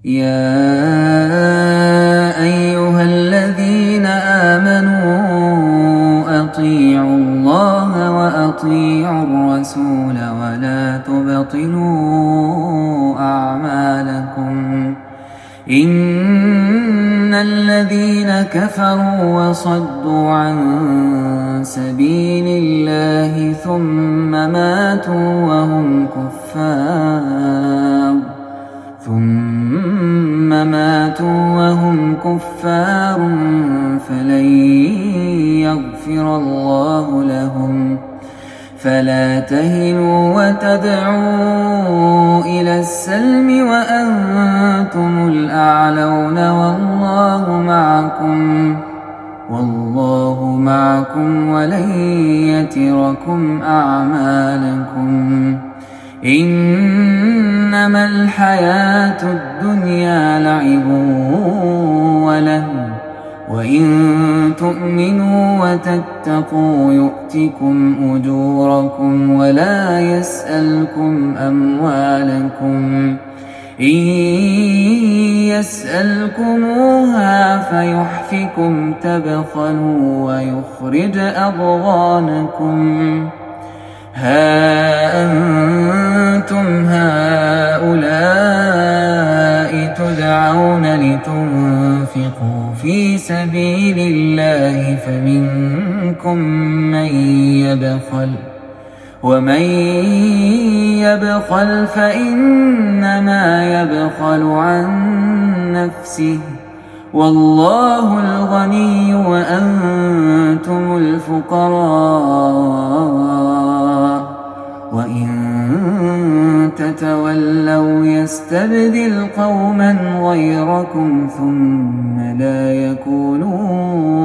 يا أيها الذين آمنوا أطيعوا الله وأطيعوا الرسول ولا تبطلوا أعمالكم إن الذين كفروا وصدوا عن سبيل الله ثم ماتوا وهم كفار فلن يغفر الله لهم فلا تهنوا وتدعوا إلى السلم وأنتم الأعلون والله معكم ولن يتركم أعمالكم إنما الحياة الدنيا لعب ولهو وإن تؤمنوا وتتقوا يؤتكم أجوركم ولا يسألكم أموالكم إن يسألكموها فيحفكم تبخلوا ويخرج أضغانكم ها أنتم هؤلاء تدعون لتنفقوا في سبيل الله فمنكم من يبخل ومن يبخل فإنما يبخل عن نفسه والله الغني وأنتم الفقراء وإن تتولوا يستبدل قوما غيركم ثم لا يكونوا